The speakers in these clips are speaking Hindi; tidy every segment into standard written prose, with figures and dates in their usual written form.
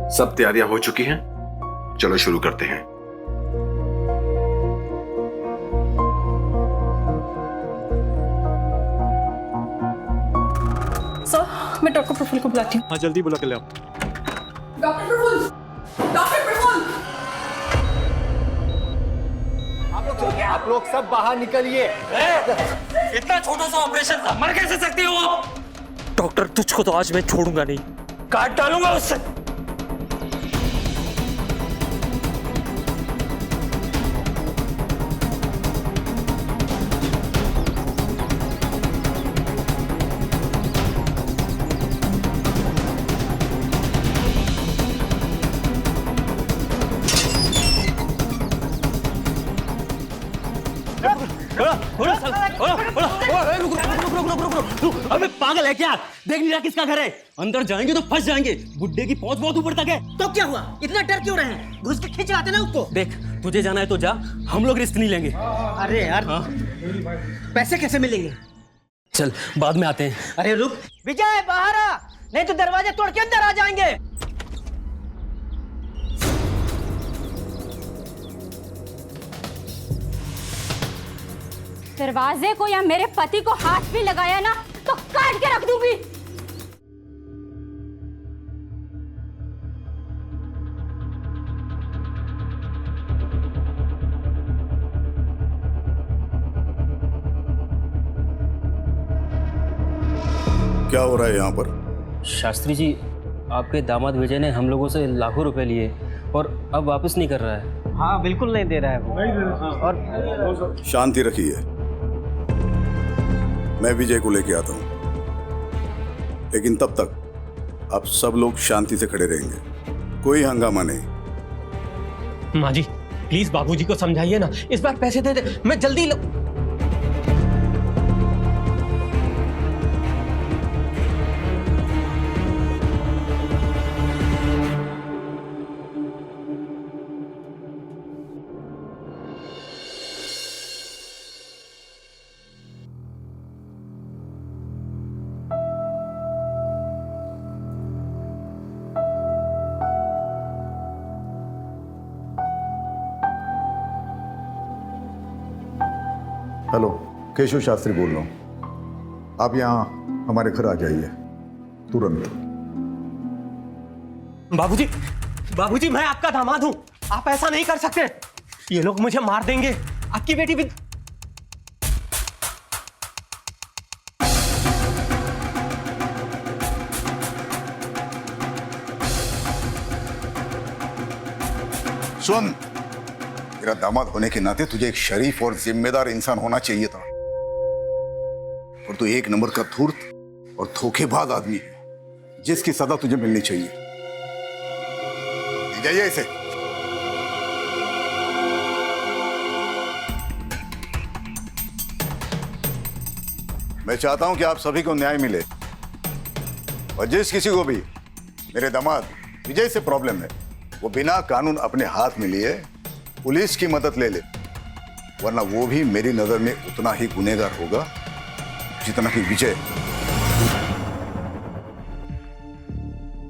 सब तैयारियां हो चुकी हैं, चलो शुरू करते हैं। सर, मैं डॉक्टर प्रफुल्ल को बुलाती हूँ। हाँ जल्दी बुला के ले आओ। Doctor Praful, doctor Praful. आप लोग सब बाहर निकलिए। इतना छोटा सा ऑपरेशन था, मर कैसे सकते हो आप? डॉक्टर, तुझको तो आज मैं छोड़ूंगा नहीं, काट डालूंगा उससे। अबे पागल है क्या? देख नहीं रहा किसका घर है? अंदर जाएंगे तो फंस जाएंगे। बुड्ढे की पहुंच बहुत ऊपर तक है। तो क्या हुआ? इतना डर क्यों रहे हैं? घुस के खींच लाते ना उसको। देख, तुझे जाना है तो जा, हम लोग रिस्क नहीं लेंगे। अरे यार, पैसे कैसे मिलेंगे? चल बाद में आते हैं। अरे रुक विजय, बाहर आ, नहीं तो दरवाजे तोड़ के अंदर आ जाएंगे। दरवाजे को या मेरे पति को हाथ भी लगाया ना तो काट के रख दूंगी। क्या हो रहा है यहाँ पर? शास्त्री जी, आपके दामाद विजय ने हम लोगों से लाखों रुपए लिए और अब वापस नहीं कर रहा है। हाँ बिल्कुल नहीं दे रहा है वो। और शांति रखिए, मैं विजय को लेके आता हूँ, लेकिन तब तक आप सब लोग शांति से खड़े रहेंगे, कोई हंगामा नहीं। माँ जी प्लीज बाबूजी को समझाइए ना, इस बार पैसे दे दे, मैं जल्दी हेलो, केशव शास्त्री बोल रहा हूँ। आप यहाँ हमारे घर आ जाइए तुरंत। बाबूजी, बाबूजी मैं आपका दामाद हूं, आप ऐसा नहीं कर सकते। ये लोग मुझे मार देंगे, आपकी बेटी भी। सुन, मेरा दामाद होने के नाते तुझे एक शरीफ और जिम्मेदार इंसान होना चाहिए था, और तू एक नंबर का धूर्त और धोखेबाज आदमी है, जिसकी सजा तुझे मिलनी चाहिए। ले जाइए इसे। मैं चाहता हूं कि आप सभी को न्याय मिले, और जिस किसी को भी मेरे दामाद विजय से प्रॉब्लम है, वो बिना कानून अपने हाथ में लिए पुलिस की मदद ले ले, वरना वो भी मेरी नजर में उतना ही गुनहगार होगा जितना कि विजय।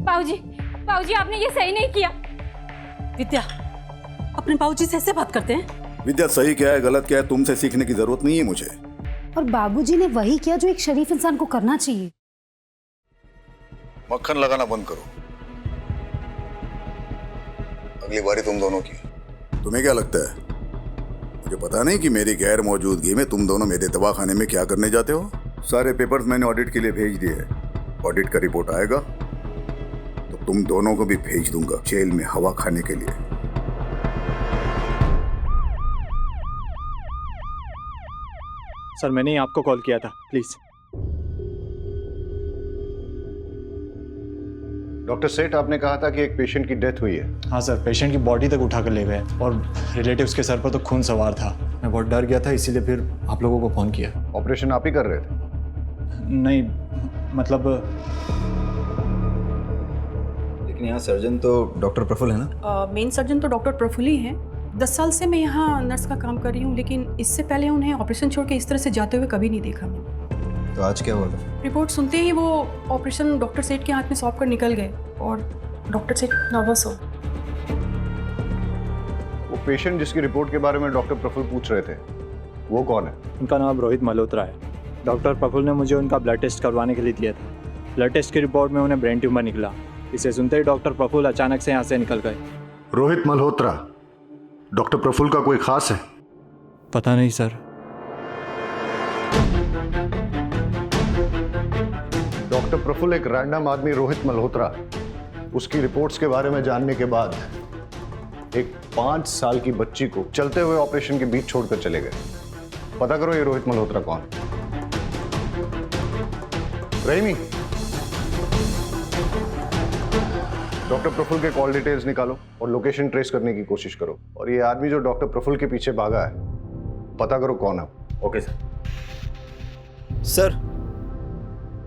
बाबूजी, बाबूजी आपने ये सही नहीं किया। विद्या, अपने बाबूजी से ऐसे बात करते हैं? विद्या, सही क्या है गलत क्या है तुमसे सीखने की जरूरत नहीं है मुझे। और बाबूजी ने वही किया जो एक शरीफ इंसान को करना चाहिए। मक्खन लगाना बंद करो, अगली बारी तुम दोनों की। तुम्हें क्या लगता है, मुझे पता नहीं कि मेरी गैर मौजूदगी में तुम दोनों मेरे दवाखाने में क्या करने जाते हो? सारे पेपर्स मैंने ऑडिट के लिए भेज दिए हैं। ऑडिट का रिपोर्ट आएगा तो तुम दोनों को भी भेज दूंगा जेल में हवा खाने के लिए। सर मैंने ही आपको कॉल किया था, प्लीज। डॉक्टर सेठ, आपने कहा था कि एक पेशेंट की डेथ हुई है। हाँ सर, पेशेंट की बॉडी तक उठा कर ले गए और रिलेटिव्स के सर पर तो खून सवार था। मैं बहुत डर गया था, इसीलिए फिर आप लोगों को फ़ोन किया। ऑपरेशन आप ही कर रहे थे? नहीं मतलब, लेकिन यहाँ सर्जन तो डॉक्टर प्रफुल्ल है ना? मेन सर्जन तो डॉक्टर प्रफुल्ल ही हैं। 10 साल से मैं यहाँ नर्स का काम कर रही हूँ, लेकिन इससे पहले उन्हें ऑपरेशन छोड़ के इस तरह से जाते हुए कभी नहीं देखा मैंने। तो आज क्या हुआ था? रिपोर्ट सुनते ही वो ऑपरेशन डॉक्टर सेठ के हाथ में सौंप कर निकल गए और डॉक्टर से नर्वस हो। वो पेशेंट जिसकी रिपोर्ट के बारे में डॉक्टर प्रफुल्ल पूछ रहे थे, वो कौन है? उनका नाम रोहित मल्होत्रा है। डॉक्टर प्रफुल्ल ने मुझे उनका ब्लड टेस्ट करवाने के लिए दिया था। ब्लड टेस्ट की रिपोर्ट में उन्हें ब्रेन ट्यूमर निकला। इसे सुनते ही डॉक्टर प्रफुल्ल अचानक से यहाँ से निकल गए। रोहित मल्होत्रा डॉक्टर प्रफुल्ल का कोई खास है? पता नहीं सर। डॉक्टर प्रफुल्ल एक रैंडम आदमी रोहित मल्होत्रा, उसकी रिपोर्ट्स के बारे में जानने के बाद एक 5 साल की बच्ची को चलते हुए ऑपरेशन के बीच छोड़कर चले गए। पता करो ये रोहित मल्होत्रा कौन? रहीमी, डॉक्टर प्रफुल्ल के कॉल डिटेल्स निकालो और लोकेशन ट्रेस करने की कोशिश करो। और ये आदमी जो डॉक्टर प्रफुल्ल के पीछे भागा है, पता करो कौन है। Okay sir.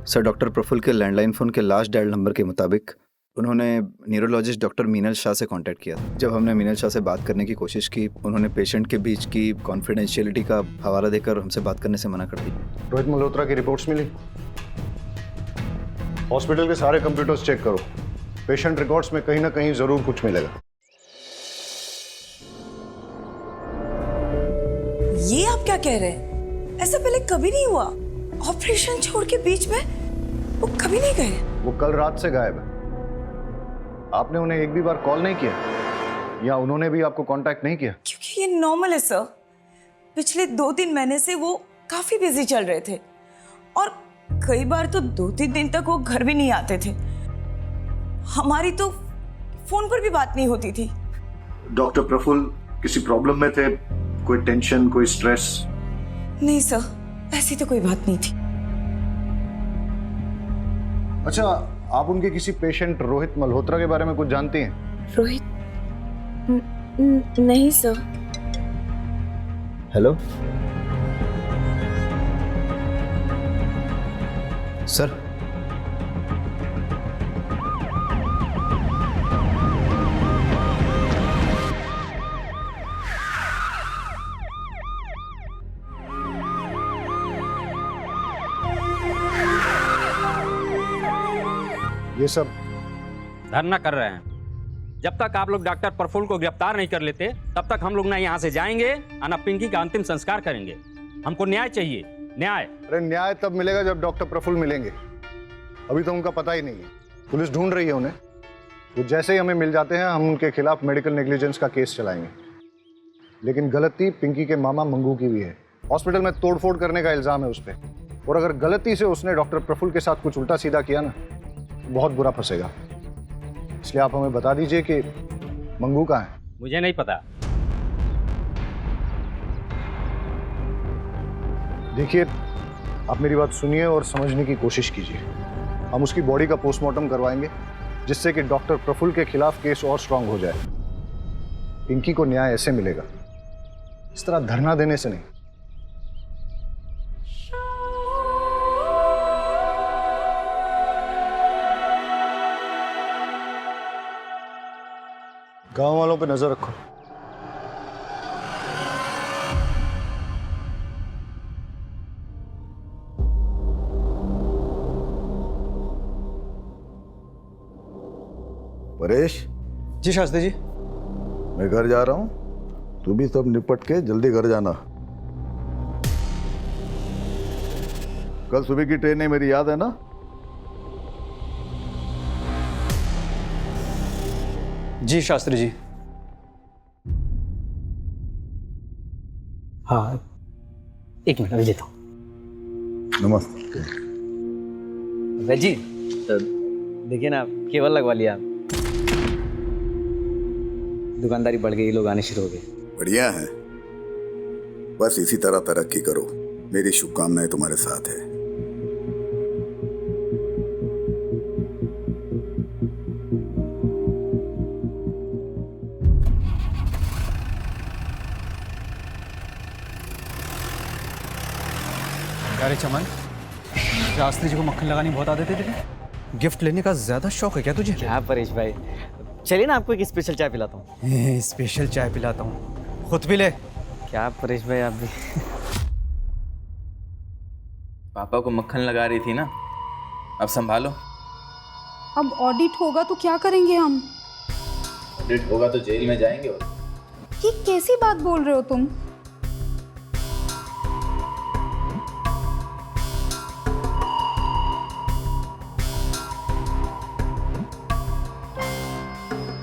Sir doctor Praful के लैंडलाइन फ़ोन के लास्ट डायल नंबर के मुताबिक उन्होंने न्यूरोलॉजिस्ट डॉक्टर मीनल शाह से कांटेक्ट किया था। जब हमने मीनल शाह से बात करने की कोशिश की, उन्होंने पेशेंट के बीच की कॉन्फिडेंशियलिटी का हवाला देकर हमसे बात करने से मना कर दी। रोहित मल्होत्रा की रिपोर्ट्स मिली? हॉस्पिटल के सारे कंप्यूटर्स चेक करो। पेशेंट रिकॉर्ड्स में कहीं ना कहीं जरूर कुछ मिलेगा। ये आप क्या कह रहे हैं? ऐसा पहले कभी नहीं हुआ। ऑपरेशन छोड़ के बीच में वो कभी नहीं गए। वो कल रात से गायब है। आपने उन्हें एक भी बार कॉल नहीं किया या उन्होंने भी आपको कांटेक्ट नहीं किया? क्योंकि ये नॉर्मल है सर। पिछले 2-3 महीने से वो काफी बिजी चल रहे थे और कई बार तो 2-3 दिन तक वो घर भी नहीं आते थे। हमारी तो फोन पर भी बात नहीं होती थी। डॉक्टर प्रफुल्ल किसी प्रॉब्लम में थे? कोई टेंशन, कोई स्ट्रेस? नहीं सर, ऐसी तो कोई बात नहीं थी। अच्छा, आप उनके किसी पेशेंट रोहित मल्होत्रा के बारे में कुछ जानती हैं? रोहित? नहीं सर। Hello sir. ये सब धरना कर रहे हैं। जब तक आप लोग डॉक्टर प्रफुल्ल को गिरफ्तार नहीं कर लेते, तब तक हम लोग ना यहाँ से जाएंगे और ना पिंकी का अंतिम संस्कार करेंगे। हमको न्याय चाहिए, न्याय। अरे न्याय तब मिलेगा जब डॉक्टर प्रफुल्ल मिलेंगे। अभी तो उनका पता ही नहीं है। पुलिस ढूंढ रही है उन्हें। तो जैसे ही हमें मिल जाते हैं, हम उनके खिलाफ मेडिकल नेग्लिजेंस का केस चलाएंगे। लेकिन गलती पिंकी के मामा मंगू की भी है। हॉस्पिटल में तोड़फोड़ करने का इल्जाम है उस पर। और अगर गलती से उसने डॉक्टर प्रफुल्ल के साथ कुछ उल्टा सीधा किया ना, बहुत बुरा फंसेगा। इसलिए आप हमें बता दीजिए कि मंगू कहाँ है? मुझे नहीं पता। देखिए, आप मेरी बात सुनिए और समझने की कोशिश कीजिए। हम उसकी बॉडी का पोस्टमार्टम करवाएंगे, जिससे कि डॉक्टर प्रफुल्ल के खिलाफ केस और स्ट्रांग हो जाए। पिंकी को न्याय ऐसे मिलेगा, इस तरह धरना देने से नहीं। गांव वालों पे नजर रखो। परेश जी शास्त्री जी। मैं घर जा रहा हूं, तू भी सब निपट के जल्दी घर जाना। कल सुबह की ट्रेन है, मेरी याद है ना? जी शास्त्री जी। हाँ, एक मिनट, अभी देता हूँ। नमस्ते। अबे जी, देखिए ना, केबल लगवा लिया। दुकानदारी बढ़ गई, लोग आने शुरू हो गए। बढ़िया है, बस इसी तरह तरक्की करो। मेरी शुभकामनाएं तुम्हारे साथ है। अरे चमन, शास्त्री जी को मक्खन लगानी बहुत आदत है तेरे? गिफ्ट लेने का ज्यादा शौक है क्या तुझे? क्या परेश भाई, चलिए ना, आपको एक स्पेशल चाय पिलाता हूँ। स्पेशल चाय पिलाता हूँ, खुद भी ले। क्या परेश भाई, आप भी। पापा को मक्खन लगा रही थी ना, अब संभालो। अब ऑडिट होगा तो क्या करेंगे हम? ऑडिट होगा तो जेल में जाएंगे। और ये कैसी बात बोल रहे हो तुम?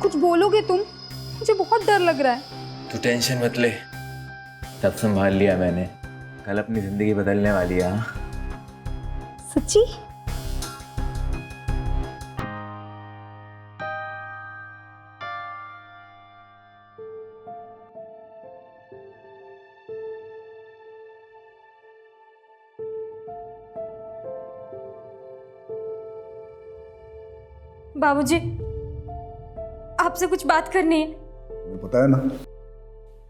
कुछ बोलोगे तुम? मुझे बहुत डर लग रहा है। तू टेंशन मत ले, सब संभाल लिया मैंने। कल अपनी जिंदगी बदलने वाली है। सच्ची? बाबूजी, आपसे कुछ बात करनी है। तुम्हें पता है ना,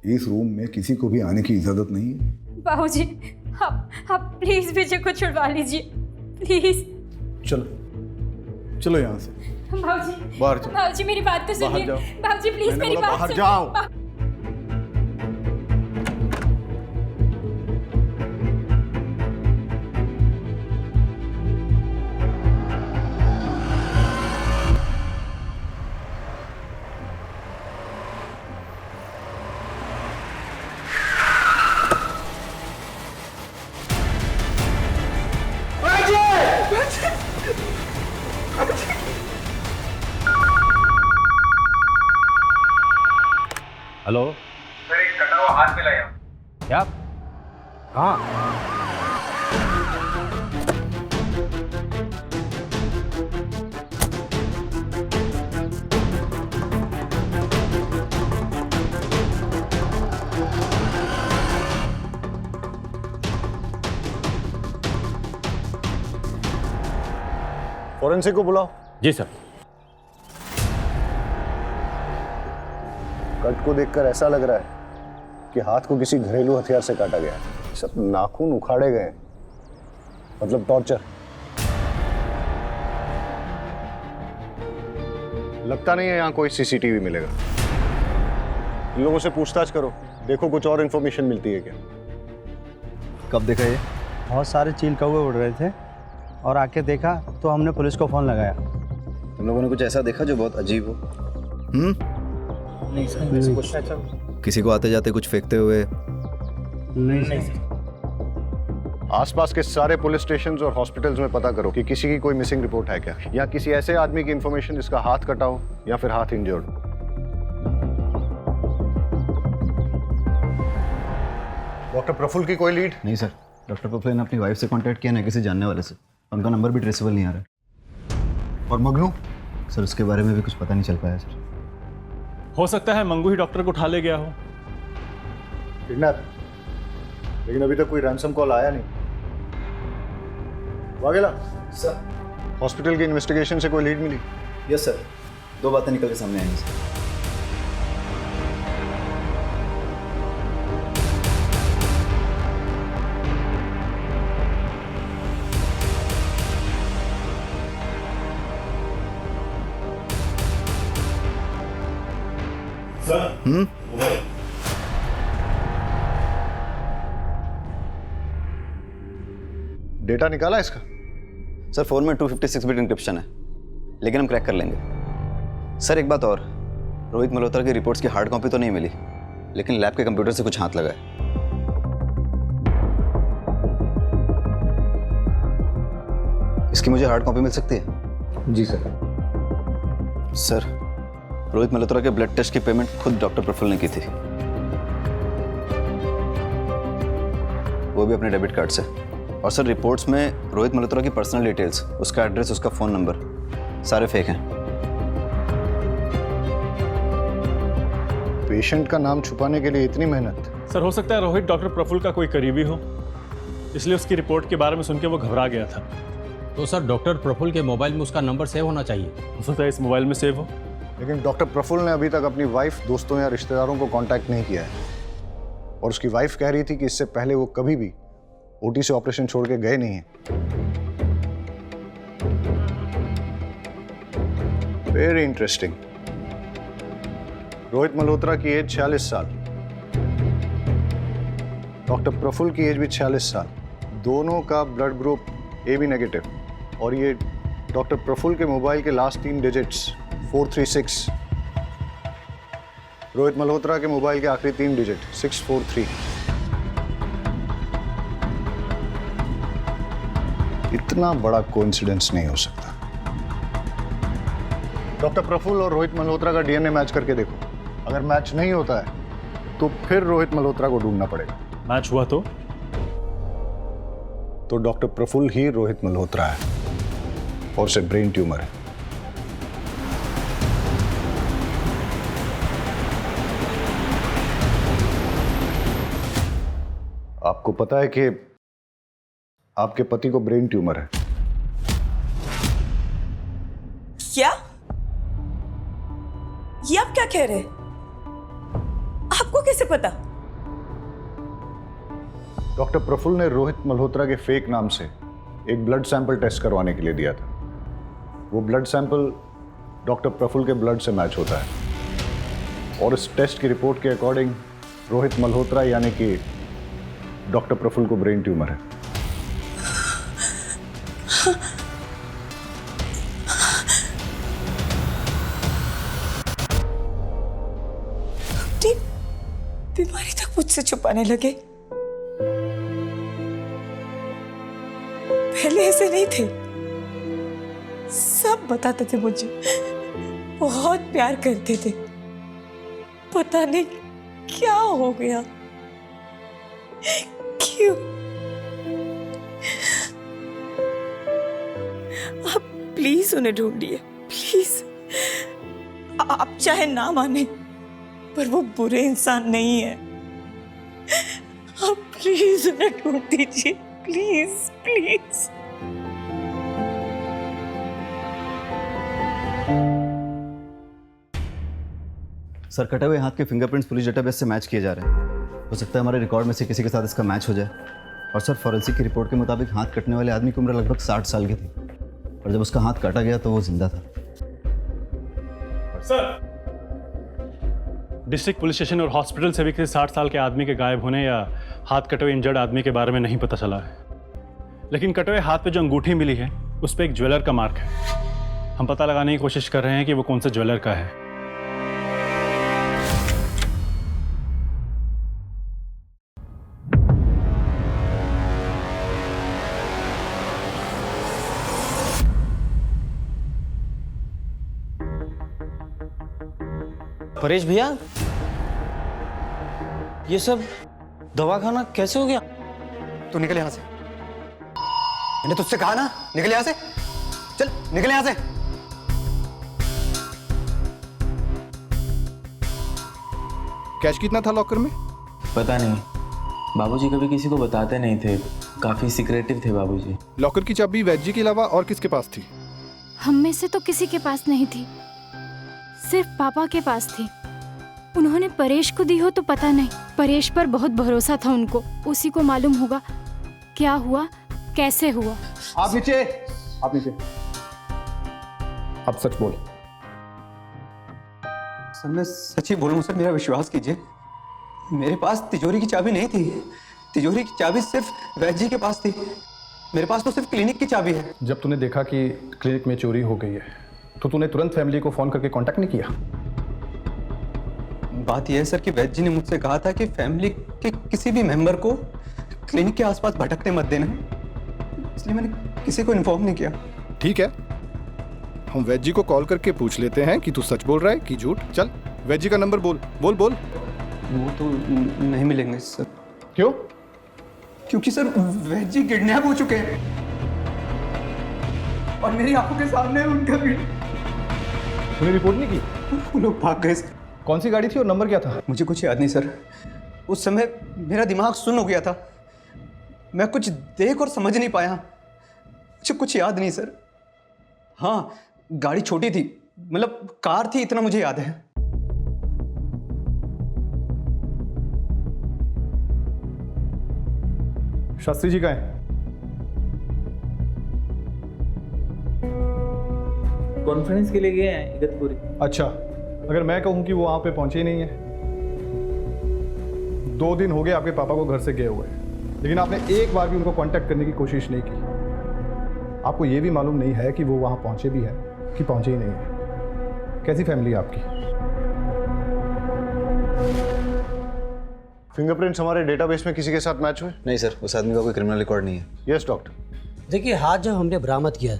इस रूम में किसी को भी आने की इजाजत नहीं है। बाबूजी, आप प्लीज विजय को छुड़वा लीजिए, प्लीज। चलो चलो यहाँ से बाबूजी, बाहर जाओ। बाबूजी मेरी बात तो बाहर सुनिए। जाओ। बाबूजी प्लीज मैंने मेरी बोला बात बाहर सुनिए। जाओ। हेलो सर, एक कटा हुआ हाथ मिला यहाँ। क्या? कहाँ? फॉरेंसिक को बुलाओ। जी सर। कट को देखकर ऐसा लग रहा है कि हाथ को किसी घरेलू हथियार से काटा गया है। सब नाखून उखाड़े गए, मतलब टॉर्चर। लगता नहीं है यहाँ कोई सीसीटीवी मिलेगा। इन लोगों से पूछताछ करो, देखो कुछ और इन्फॉर्मेशन मिलती है क्या। कब देखा ये? बहुत सारे चील कौवे उड़ रहे थे और आके देखा तो हमने पुलिस को फ़ोन लगाया। तुम लोगों ने कुछ ऐसा देखा जो बहुत अजीब हो? नहीं सर, किसी को आते जाते कुछ फेंकते हुए? नहीं सर। आसपास के सारे पुलिस स्टेशंस और हॉस्पिटल्स में पता करो कि किसी की कोई मिसिंग रिपोर्ट है क्या, या किसी ऐसे आदमी की इंफॉर्मेशन जिसका हाथ कटा हो या फिर हाथ इंजर्ड। डॉक्टर प्रफुल्ल की कोई लीड? नहीं सर, डॉक्टर प्रफुल्ल ने अपनी वाइफ से कांटेक्ट किया ना किसी जानने वाले से, उनका नंबर भी ट्रेसेबल नहीं आ रहा। और मगनू? सर उसके बारे में भी कुछ पता नहीं चल पाया सर। हो सकता है मंगू ही डॉक्टर को उठा ले गया हो। किडनैप? लेकिन अभी तक कोई रैंसम कॉल आया नहीं। वाघेला सर, हॉस्पिटल की इन्वेस्टिगेशन से कोई लीड मिली? यस सर, 2 बातें निकल के सामने आई सर। डेटा निकाला इसका? सर फ़ोन में 256 बिट इंक्रिप्शन है, लेकिन हम क्रैक कर लेंगे। सर एक बात और, रोहित मल्होत्रा की रिपोर्ट्स की हार्ड कॉपी तो नहीं मिली, लेकिन लैब के कंप्यूटर से कुछ हाथ लगा है। इसकी मुझे हार्ड कॉपी मिल सकती है? जी सर। सर रोहित मल्होत्रा के ब्लड टेस्ट की पेमेंट खुद डॉक्टर प्रफुल्ल ने की थी, वो भी अपने डेबिट कार्ड से। और सर रिपोर्ट्स में रोहित मल्होत्रा की पर्सनल डिटेल्स, उसका एड्रेस, उसका फ़ोन नंबर सारे फेक हैं। पेशेंट का नाम छुपाने के लिए इतनी मेहनत? सर हो सकता है रोहित डॉक्टर प्रफुल्ल का कोई करीबी हो, इसलिए उसकी रिपोर्ट के बारे में सुन के वो घबरा गया था। तो सर डॉक्टर प्रफुल्ल के मोबाइल में उसका नंबर सेव होना चाहिए। हो सकता है इस मोबाइल में सेव हो। लेकिन डॉक्टर प्रफुल्ल ने अभी तक अपनी वाइफ, दोस्तों या रिश्तेदारों को कांटेक्ट नहीं किया है, और उसकी वाइफ कह रही थी कि इससे पहले वो कभी भी ओटी से ऑपरेशन छोड़ के गए नहीं हैं। Very interesting. रोहित मल्होत्रा की एज 46 साल, डॉक्टर प्रफुल्ल की एज भी 46 साल, दोनों का ब्लड ग्रुप AB नेगेटिव, और ये डॉक्टर प्रफुल्ल के मोबाइल के लास्ट 3 डिजिट्स 436। रोहित मल्होत्रा के मोबाइल के आखिरी 3 डिजिट 643। इतना बड़ा कोइंसिडेंस नहीं हो सकता। डॉक्टर प्रफुल्ल और रोहित मल्होत्रा का डीएनए मैच करके देखो। अगर मैच नहीं होता है तो फिर रोहित मल्होत्रा को ढूंढना पड़ेगा। मैच हुआ तो डॉक्टर प्रफुल्ल ही रोहित मल्होत्रा है और उसे ब्रेन ट्यूमर है। आपको पता है कि आपके पति को ब्रेन ट्यूमर है। क्या? ये आप क्या कह रहे हैं? आपको कैसे पता? डॉक्टर प्रफुल्ल ने रोहित मल्होत्रा के फेक नाम से एक ब्लड सैंपल टेस्ट करवाने के लिए दिया था। वो ब्लड सैंपल डॉक्टर प्रफुल्ल के ब्लड से मैच होता है और इस टेस्ट की रिपोर्ट के अकॉर्डिंग रोहित मल्होत्रा यानी कि डॉक्टर प्रफुल्ल को ब्रेन ट्यूमर है। बीमारी तक मुझसे छुपाने लगे। पहले ऐसे नहीं थे, सब बताते थे मुझे, बहुत प्यार करते थे। पता नहीं क्या हो गया, क्यों? आप प्लीज उन्हें ढूंढिए, प्लीज। आप चाहे ना माने पर वो बुरे इंसान नहीं है। आप प्लीज उन्हें ढूंढ दीजिए, प्लीज प्लीज। सर, कटे हुए हाथ के फिंगरप्रिंट्स पुलिस डेटाबेस से मैच किए जा रहे हैं। हो सकता है हमारे रिकॉर्ड में से किसी के साथ इसका मैच हो जाए। और सर, फॉरेंसिक की रिपोर्ट के मुताबिक हाथ कटने वाले आदमी की उम्र लगभग 60 साल की थी और जब उसका हाथ काटा गया तो वो जिंदा था। सर, डिस्ट्रिक्ट पुलिस स्टेशन और हॉस्पिटल से भी किसी 60 साल के आदमी के गायब होने या हाथ कटे हुए इंजर्ड आदमी के बारे में नहीं पता चला है। लेकिन कटे हुए हाथ पे जो अंगूठी मिली है उस पर एक ज्वेलर का मार्क है। हम पता लगाने की कोशिश कर रहे हैं कि वो कौन से ज्वेलर का है। परेश भैया, ये सब दवाखाना कैसे हो गया? तू निकल यहां से। मैंने तुझसे कहा ना, निकल यहां से। चल निकल यहां से। कैश कितना था लॉकर में? पता नहीं, बाबूजी कभी किसी को बताते नहीं थे, काफी सीक्रेटिव थे बाबूजी। लॉकर की चाबी वैद्य के अलावा और किसके पास थी? हम में से तो किसी के पास नहीं थी, सिर्फ पापा के पास थी। उन्होंने परेश को दी हो तो पता नहीं। परेश पर बहुत भरोसा था उनको, उसी को मालूम होगा क्या हुआ, कैसे हुआ। आप नीचे, आप नीचे। अब सच बोल। सर, मैं सच ही बोल रहा हूँ सर, मेरा विश्वास कीजिए। मेरे पास तिजोरी की चाबी नहीं थी। तिजोरी की चाबी सिर्फ वैद्य जी के पास थी। मेरे पास तो सिर्फ क्लिनिक की चाबी है। जब तूने देखा कि क्लिनिक में चोरी हो गई है तो तूने तुरंत फैमिली को फोन करके कांटेक्ट नहीं किया? बात यह है सर कि वैद्य जी ने मुझसे कहा था कि फैमिली के किसी भी मेंबर को क्लिनिक के आसपास भटकने मत देना, इसलिए मैंने किसी को इन्फॉर्म नहीं किया। ठीक है, हम वैद्य जी को कॉल करके पूछ लेते हैं कि तू सच बोल रहा है कि झूठ। चल वैद्य जी का नंबर बोल बोल बोल। वो तो नहीं मिलेंगे सर। क्यों? क्योंकि सर वैद्य जी किडनैप हो चुके हैं और मेरी आंखों के सामने उनका भी। तूने रिपोर्ट नहीं की? वो लोग भाग गए। कौन सी गाड़ी थी और नंबर क्या था? मुझे कुछ याद नहीं सर, उस समय मेरा दिमाग सुन्न हो गया था, मैं कुछ देख और समझ नहीं पाया, मुझे कुछ याद नहीं सर। हाँ, गाड़ी छोटी थी, मतलब कार थी, इतना मुझे याद है। शास्त्री जी कहाँ हैं? कॉन्फ्रेंस के लिए गए हैं इगतपुरी। अच्छा, अगर मैं कहूं कि वो वहां पे पहुंचे ही नहीं है। 2 दिन हो गए आपके पापा को घर से गए हुए, लेकिन आपने एक बार भी उनको कांटेक्ट करने की कोशिश नहीं की। आपको ये भी मालूम नहीं है कि वो वहाँ पहुँचे भी हैं कि पहुँचे ही नहीं है। कैसी फैमिली है आपकी? फिंगरप्रिंट्स हमारे डेटाबेस में किसी के साथ मैच हुए? नहीं सर, उस आदमी का कोई क्रिमिनल रिकॉर्ड नहीं है। Yes doctor. देखिए, हाथ जब हमने बरामद किया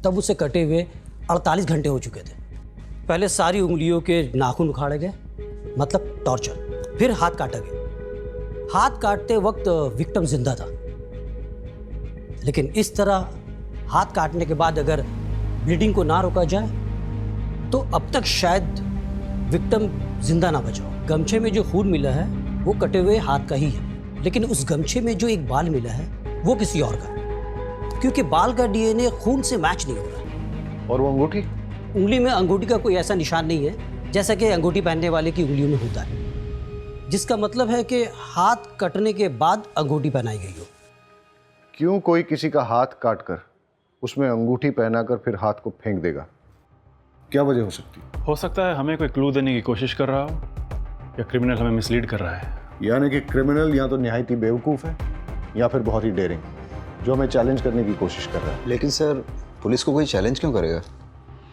तब उसे कटे हुए 48 घंटे हो चुके थे। पहले सारी उंगलियों के नाखून उखाड़े गए, मतलब टॉर्चर। फिर हाथ काटा गया। हाथ काटते वक्त विक्टिम जिंदा था, लेकिन इस तरह हाथ काटने के बाद अगर ब्लीडिंग को ना रोका जाए तो अब तक शायद विक्टिम जिंदा ना बचा हो। गमछे में जो खून मिला है वो कटे हुए हाथ का ही है, लेकिन उस गमछे में जो एक बाल मिला है वो किसी और का, क्योंकि बाल का डीएनए खून से मैच नहीं हो रहा। और वो अंगूठी? उंगली में अंगूठी का कोई ऐसा निशान नहीं है जैसा कि अंगूठी पहनने वाले की उंगलियों में होता है, जिसका मतलब है कि हाथ कटने के बाद अंगूठी पहनाई गई हो। क्यों कोई किसी का हाथ काटकर उसमें अंगूठी पहनाकर फिर हाथ को फेंक देगा? क्या वजह हो सकती है? हो सकता है हमें कोई क्लू देने की कोशिश कर रहा हो, या क्रिमिनल हमें मिसलीड कर रहा है। यानी कि क्रिमिनल या तो निहायत ही बेवकूफ़ है या फिर बहुत ही डेयरिंग, जो हमें चैलेंज करने की कोशिश कर रहा है। लेकिन सर, पुलिस को कोई चैलेंज क्यों करेगा?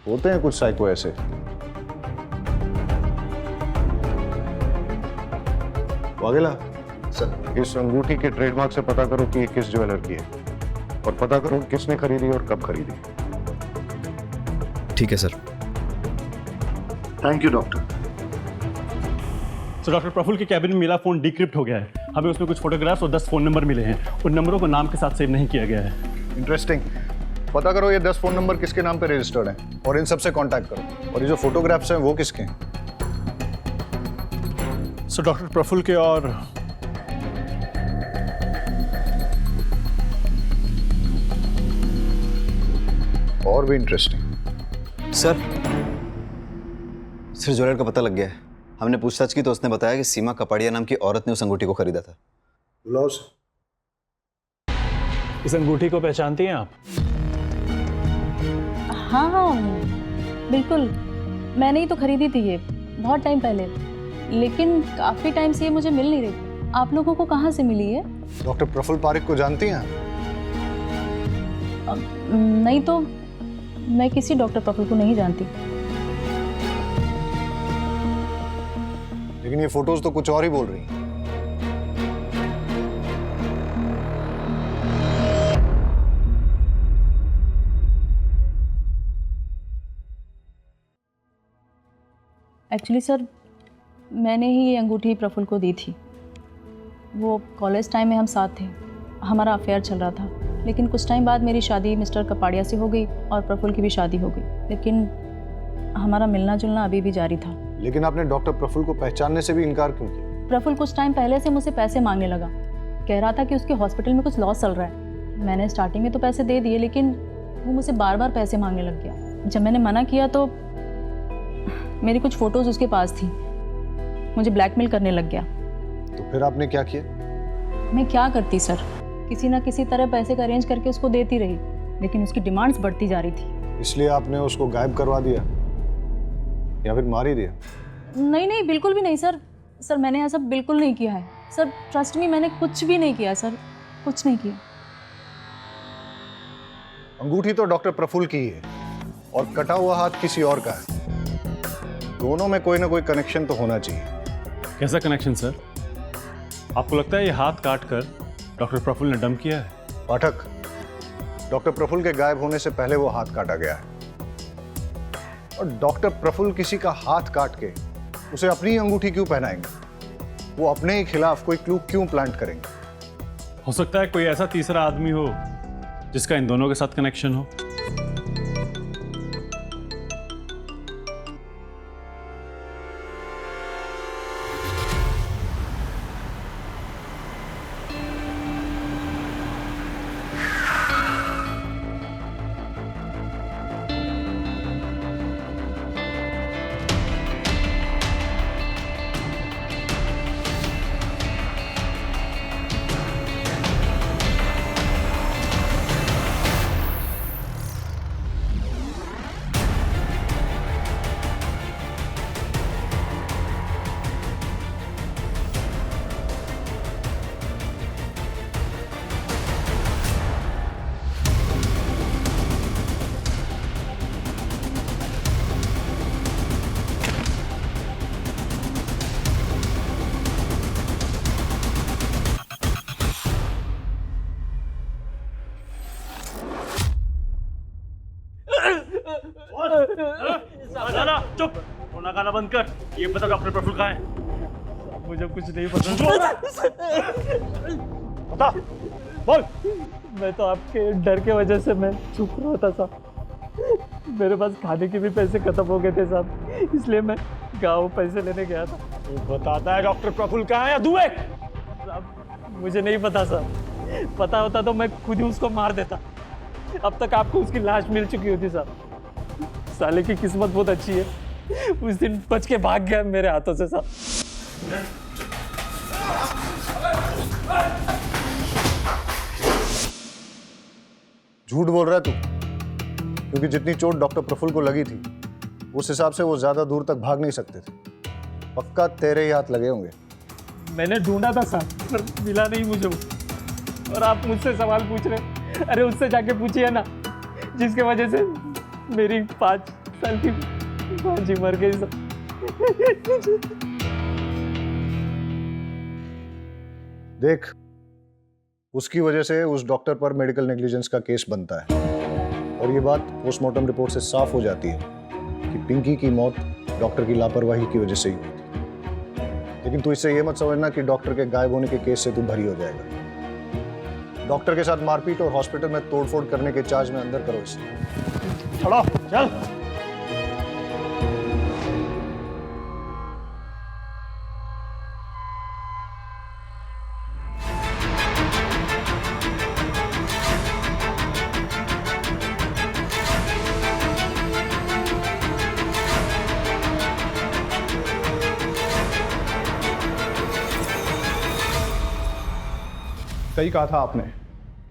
होते हैं कुछ साइको ऐसे। वागेला सर, इस अंगूठी के ट्रेडमार्क से पता करो कि ये किस ज्वेलर की है, और पता करो किसने खरीदी और कब खरीदी। ठीक है सर। Thank you doctor. तो डॉक्टर प्रफुल्ल के कैबिन में मिला फ़ोन डिक्रिप्ट हो गया है। हमें उसमें कुछ फोटोग्राफ्स और 10 फ़ोन नंबर मिले हैं। उन नंबरों को नाम के साथ सेव नहीं किया गया है। इंटरेस्टिंग। पता करो ये 10 फ़ोन नंबर किसके नाम पे रजिस्टर्ड हैं और इन सब से कांटेक्ट करो। और ये जो फोटोग्राफ्स हैं वो किसके हैं? सो डॉक्टर प्रफुल्ल के और भी इंटरेस्टिंग। सर ज्वेलर का पता लग गया है। हमने पूछताछ की तो उसने बताया कि सीमा कपाड़िया नाम की औरत ने उस अंगूठी को खरीदा था। इस अंगूठी को पहचानती हैं आप? हाँ, बिल्कुल। मैंने ही तो खरीदी थी ये बहुत टाइम पहले, लेकिन काफ़ी टाइम से ये मुझे मिल नहीं रही। आप लोगों को कहाँ से मिली है? डॉक्टर प्रफुल्ल पारिक को जानती हैं? नहीं तो मैं किसी डॉक्टर प्रफुल्ल को नहीं जानती। लेकिन ये फोटोज तो कुछ और ही बोल रही हैं। एक्चुअली सर, मैंने ही ये अंगूठी प्रफुल्ल को दी थी। वो कॉलेज टाइम में हम साथ थे, हमारा अफेयर चल रहा था। लेकिन कुछ टाइम बाद मेरी शादी मिस्टर कपाड़िया से हो गई और प्रफुल्ल की भी शादी हो गई, लेकिन हमारा मिलना जुलना अभी भी जारी था। लेकिन आपने डॉक्टर प्रफुल्ल को पहचानने से भी इनकार क्यों किया? प्रफुल्ल कुछ टाइम पहले से मुझसे पैसे मांगने लगा। कह रहा था कि उसके हॉस्पिटल में कुछ लॉस चल रहा है। मैंने स्टार्टिंग में तो पैसे दे दिए, लेकिन वो मुझसे बार बार पैसे मांगने लग गया। जब मैंने मना किया तो मेरी कुछ फ़ोटोज़ उसके पास थी, मुझे ब्लैकमेल करने लग गया। तो फिर आपने क्या किया? मैं क्या करती सर, किसी ना किसी तरह पैसे का अरेंज करके उसको देती रही, लेकिन उसकी डिमांड्स बढ़ती जा रही थी। इसलिए आपने उसको गायब करवा दिया या फिर मार ही दिया? नहीं नहीं, बिल्कुल भी नहीं सर। सर मैंने ऐसा बिल्कुल नहीं किया है सर, ट्रस्ट मी, मैंने कुछ भी नहीं किया सर, कुछ नहीं किया। अंगूठी तो डॉक्टर प्रफुल्ल की है और कटा हुआ हाथ किसी और का है। दोनों में कोई ना कोई कनेक्शन तो होना चाहिए। कैसा कनेक्शन सर? आपको लगता है ये हाथ काट कर डॉक्टर प्रफुल्ल ने डंप किया है? पाठक, डॉक्टर प्रफुल्ल के गायब होने से पहले वो हाथ काटा गया है, और डॉक्टर प्रफुल्ल किसी का हाथ काट के उसे अपनी अंगूठी क्यों पहनाएंगे? वो अपने ही खिलाफ कोई क्लू क्यों प्लांट करेंगे? हो सकता है कोई ऐसा तीसरा आदमी हो जिसका इन दोनों के साथ कनेक्शन हो। खाना बंद कर। ये बता डॉक्टर प्रफुल्ल कहाँ है? मुझे कुछ नहीं पता। बता, बोल। मैं तो आपके डर के वजह से मैं चुप रहा था साहब। मेरे पास खाने के भी पैसे खत्म हो गए थे साहब, इसलिए मैं गाँव पैसे लेने गया था। तू बताता है डॉक्टर प्रफुल्ल कहाँ है या दुए? साहब मुझे नहीं पता साहब, पता होता तो मैं खुद ही उसको मार देता। अब तक आपको उसकी लाश मिल चुकी होती साहब। साले की किस्मत बहुत अच्छी है, उस दिन बच के भाग गया मेरे हाथों से साहब। झूठ बोल रहा है तू, क्योंकि जितनी चोट डॉक्टर प्रफुल्ल को लगी थी उस हिसाब से वो ज्यादा दूर तक भाग नहीं सकते थे। पक्का तेरे ही हाथ लगे होंगे। मैंने ढूंढा था साहब, पर मिला नहीं मुझे वो। और आप मुझसे सवाल पूछ रहे? अरे उससे जाके पूछिए ना, जिसके वजह से मेरी 5 साल की भांजी मर गई साहब। देख, उसकी वजह से उस डॉक्टर पर मेडिकल नेग्लिजेंस का केस बनता है, और ये बात पोस्टमार्टम रिपोर्ट से साफ हो जाती है कि पिंकी की मौत डॉक्टर की लापरवाही की वजह से ही हुई थी। लेकिन तू इससे ये मत समझना कि डॉक्टर के गायब होने के केस से तू भरी हो जाएगा। डॉक्टर के साथ मारपीट और हॉस्पिटल में तोड़फोड़ करने के चार्ज में अंदर करो इसे। छोड़ो, चल। सही कहा था आपने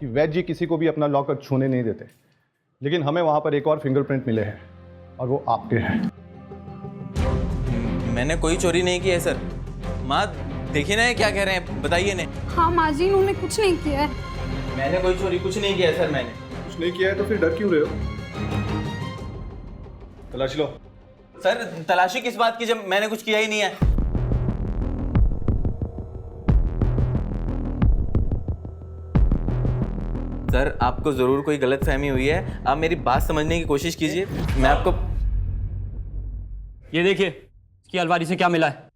कि वैद्य जी किसी को भी अपना लॉकर छूने नहीं देते, लेकिन हमें वहां पर एक और फिंगरप्रिंट मिले हैं और वो आपके हैं। मैंने कोई चोरी नहीं की है सर। माँ देखिए ना ये क्या कह रहे हैं, बताइए ने। हाँ माँ जी, उन्होंने कुछ नहीं किया है। मैंने कोई चोरी कुछ नहीं किया है सर। मैंने कुछ नहीं किया है तो फिर डर क्यों रहे हो? तलाश लो। सर तलाशी किस बात की जब मैंने कुछ किया ही नहीं है। सर आपको जरूर कोई गलतफहमी हुई है, आप मेरी बात समझने की कोशिश कीजिए। मैं आपको ये देखिए, इसकी अलमारी से क्या मिला है।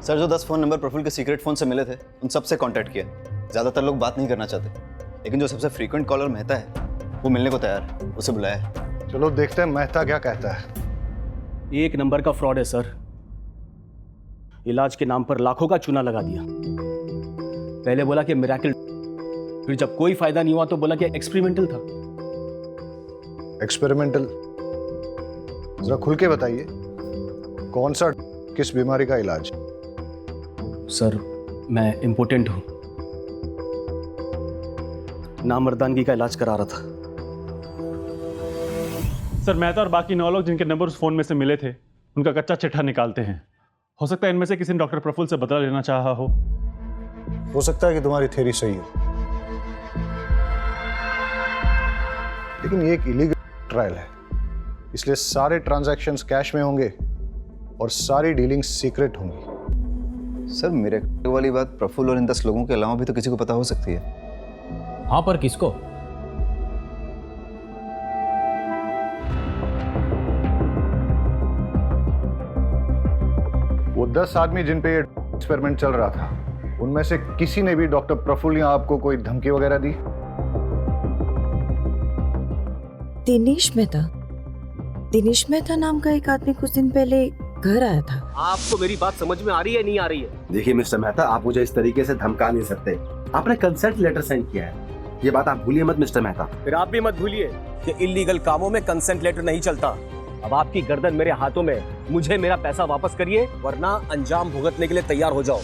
सर, जो 10 फ़ोन नंबर प्रफुल्ल के सीक्रेट फ़ोन से मिले थे उन सब से कांटेक्ट किया। ज़्यादातर लोग बात नहीं करना चाहते, लेकिन जो सबसे फ्रीक्वेंट कॉलर मेहता है वो मिलने को तैयार है, उसे बुलाया है। चलो देखते हैं मेहता क्या कहता है। एक नंबर का फ्रॉड है सर। इलाज के नाम पर लाखों का चूना लगा दिया। पहले बोला कि मिरेकल, फिर जब कोई फायदा नहीं हुआ तो बोला कि एक्सपेरिमेंटल था। एक्सपेरिमेंटल? जरा खुल के बताइए, कौन सा, किस बीमारी का इलाज? सर मैं इम्पोर्टेंट हूं, नामर्दानगी का इलाज करा रहा था। सर मेहता और बाकी 9 लोग जिनके नंबर उस फोन में से मिले थे उनका कच्चा चिट्ठा निकालते हैं। हो सकता है इनमें से किसी ने डॉक्टर प्रफुल्ल से बदला लेना चाहा हो सकता है कि तुम्हारी थ्योरी सही हो, लेकिन ये एक इलीगल ट्रायल है, इसलिए सारे ट्रांजैक्शंस कैश में होंगे और सारी डीलिंग सीक्रेट होंगी। सर मेरे वाली बात प्रफुल्ल और इन 10 लोगों के अलावा भी तो किसी को पता हो सकती है। हाँ, पर किसको? वो 10 आदमी जिन पे ये एक्सपेरिमेंट चल रहा था, उनमें से किसी ने भी डॉक्टर प्रफुल्ल या आपको कोई धमकी वगैरह दी? दिनेश मेहता नाम का एक आदमी कुछ दिन पहले घर आया था। आपको मेरी बात समझ में आ रही है नहीं आ रही है? देखिए मिस्टर मेहता, आप मुझे इस तरीके से धमका नहीं सकते। आपने कंसेंट लेटर साइन किया है, ये बात आप भूलिए मत मिस्टर मेहता। फिर आप भी मत भूलिए कि इलीगल कामों में कंसेंट लेटर नहीं चलता। अब आपकी गर्दन मेरे हाथों में, मुझे मेरा पैसा वापस करिए वरना अंजाम भुगतने के लिए तैयार हो जाओ।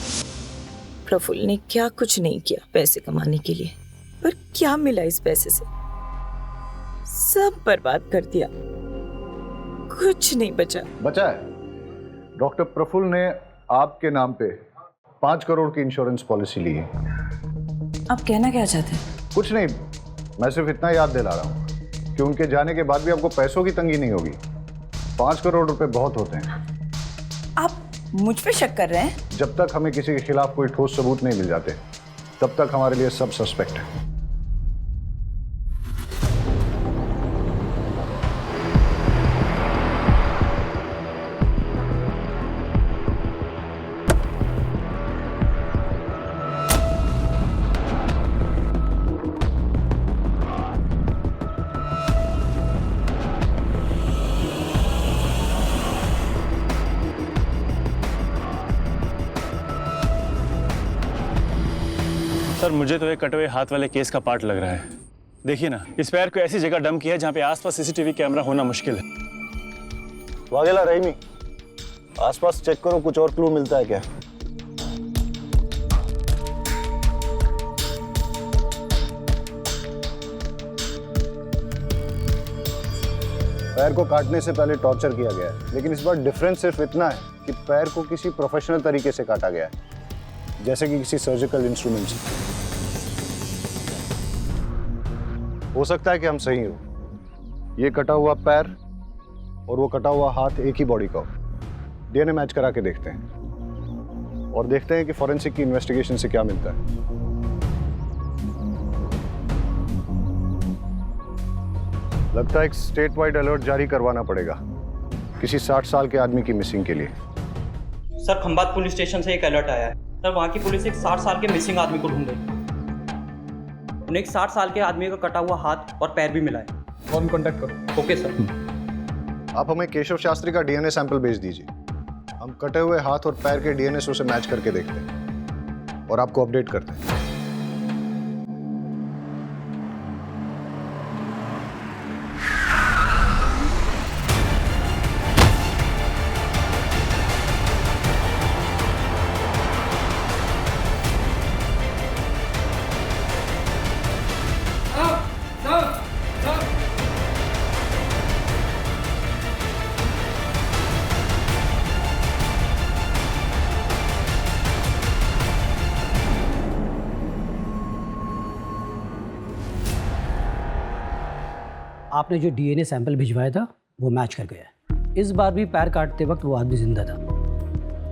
प्रफुल्ल ने क्या कुछ नहीं किया पैसे कमाने के लिए, पर क्या मिला इस पैसे से? सब बर्बाद कर दिया, कुछ नहीं बचा है। डॉक्टर प्रफुल्ल ने आपके नाम पे 5 करोड़ की इंश्योरेंस पॉलिसी ली है। आप कहना क्या चाहते हैं? कुछ नहीं, मैं सिर्फ इतना याद दिला रहा हूँ कि उनके जाने के बाद भी आपको पैसों की तंगी नहीं होगी। 5 करोड़ रुपए बहुत होते हैं। आप मुझ पे शक कर रहे हैं? जब तक हमें किसी के खिलाफ कोई ठोस सबूत नहीं मिल जाते तब तक हमारे लिए सब सस्पेक्ट है। सर मुझे तो एक कटे हुए हाथ वाले केस का पार्ट लग रहा है। देखिए ना, इस पैर को ऐसी जगह डंप किया है जहाँ पे आसपास सीसीटीवी कैमरा होना मुश्किल है। वागेला रहीमी, आसपास चेक करो, कुछ और क्लू मिलता है क्या? पैर को काटने से पहले टॉर्चर किया गया है, लेकिन इस बार डिफरेंस सिर्फ इतना है कि पैर को किसी प्रोफेशनल तरीके से काटा गया है, जैसे कि किसी सर्जिकल इंस्ट्रूमेंट से। हो सकता है कि हम सही हो, ये कटा हुआ पैर और वो कटा हुआ हाथ एक ही बॉडी का हो। डीएनए मैच करा के देखते हैं और देखते हैं कि फॉरेंसिक की इन्वेस्टिगेशन से क्या मिलता है। लगता है एक स्टेट वाइड अलर्ट जारी करवाना पड़ेगा किसी 60 साल के आदमी की मिसिंग के लिए। सर खंबात पुलिस स्टेशन से एक अलर्ट आया है सर, वहाँ की पुलिस एक 60 साल के मिसिंग आदमी को ढूंढ रही है। उन्हें एक 60 साल के आदमी का कटा हुआ हाथ और पैर भी मिला है। कौन कांटेक्ट करो? Okay sir. आप हमें केशव शास्त्री का डीएनए सैंपल भेज दीजिए, हम कटे हुए हाथ और पैर के डीएनए से मैच करके देखते हैं और आपको अपडेट करते हैं। आपने जो डीएनए सैंपल भिजवाया था वो मैच कर गया है। इस बार भी पैर काटते वक्त वो आदमी जिंदा था।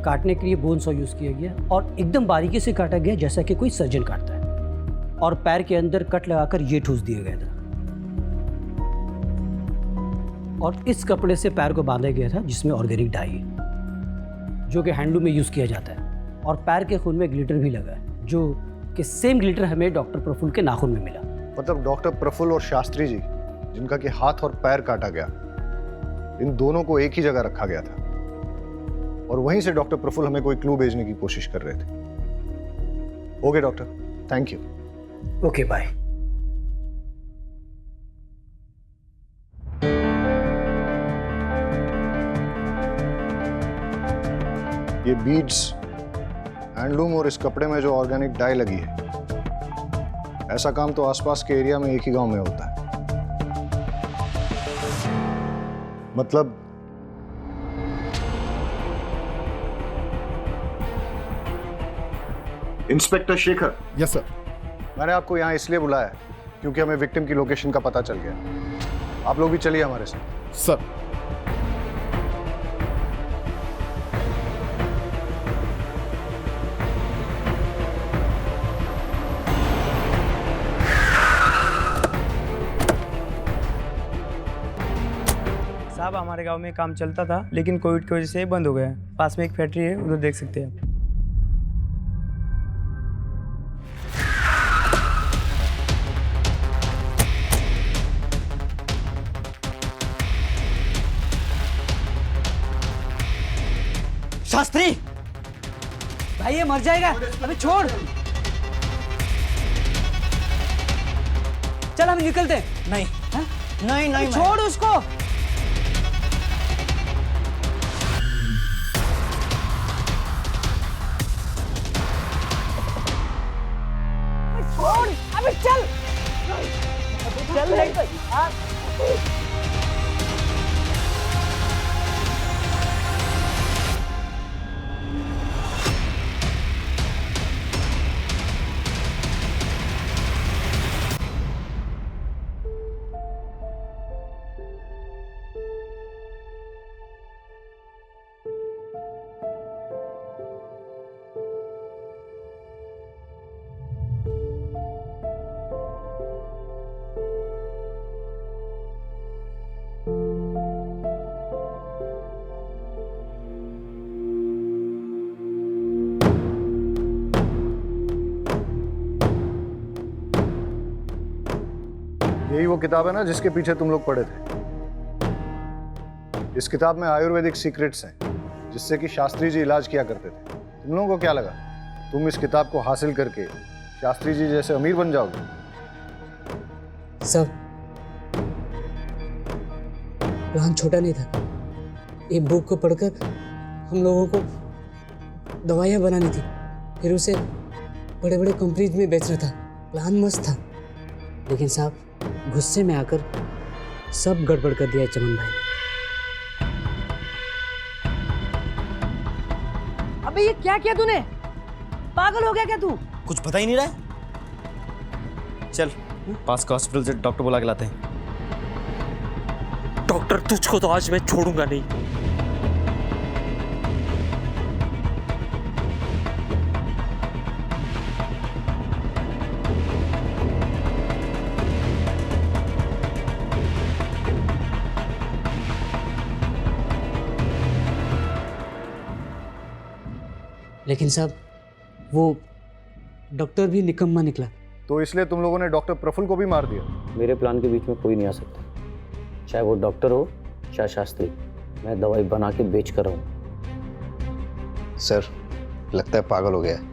काटने के लिए बोन सॉ यूज़ किया गया और एकदम बारीकी से काटा गया जैसा कि कोई सर्जन काटता है, और पैर के अंदर कट लगाकर ये ठूस दिया गया था और इस कपड़े से पैर को बांधा गया था जिसमें ऑर्गेनिक डाई है जो कि हैंडलूम में यूज़ किया जाता है, और पैर के खून में ग्लिटर भी लगा है जो कि सेम ग्लिटर हमें डॉक्टर प्रफुल्ल के नाखून में मिला। मतलब डॉक्टर प्रफुल्ल और शास्त्री जी, जिनका कि हाथ और पैर काटा गया, इन दोनों को एक ही जगह रखा गया था और वहीं से डॉक्टर प्रफुल्ल हमें कोई क्लू भेजने की कोशिश कर रहे थे। Okay doctor, thank you. Okay bye. ये बीड्स, हैंडलूम और इस कपड़े में जो ऑर्गेनिक डाई लगी है, ऐसा काम तो आसपास के एरिया में एक ही गांव में होता है। मतलब इंस्पेक्टर शेखर। Yes sir. मैंने आपको यहाँ इसलिए बुलाया है क्योंकि हमें विक्टिम की लोकेशन का पता चल गया। आप लोग भी चलिए हमारे साथ। सर। साहब हमारे गांव में काम चलता था लेकिन कोविड की वजह से बंद हो गया। पास में एक फैक्ट्री है, उधर देख सकते हैं। शास्त्री भाई ये मर जाएगा, अबे छोड़। चल हम निकलते हैं। नहीं हा? नहीं नहीं छोड़ उसको। छोड़ अबे चल चल यही वो किताब है ना जिसके पीछे तुम लोग पढ़े थे। इस किताब में आयुर्वेदिक सीक्रेट्स हैं जिससे कि शास्त्री जी इलाज किया करते थे। तुम लोगों को क्या लगा तुम इस किताब को हासिल करके शास्त्री जी जैसे अमीर बन जाओगे? सर, प्लान छोटा नहीं था। एक बुक को पढ़कर हम लोगों को दवाइयाँ बनानी थी, फिर उसे बड़े बड़े कंपनीज में बेचना था। प्लान मस्त था, लेकिन साहब गुस्से में आकर सब गड़बड़ कर दिया चमन भाई। अबे ये क्या किया तूने? पागल हो गया क्या तू? कुछ पता ही नहीं रहा है। चल पास का हॉस्पिटल से डॉक्टर बुला के लाते हैं। डॉक्टर तुझको तो आज मैं छोड़ूंगा नहीं। लेकिन साहब वो डॉक्टर भी निकम्मा निकला। तो इसलिए तुम लोगों ने डॉक्टर प्रफुल्ल को भी मार दिया? मेरे प्लान के बीच में कोई नहीं आ सकता, चाहे वो डॉक्टर हो चाहे शास्त्री। मैं दवाई बना के बेच कर रहा हूँ। सर लगता है पागल हो गया है।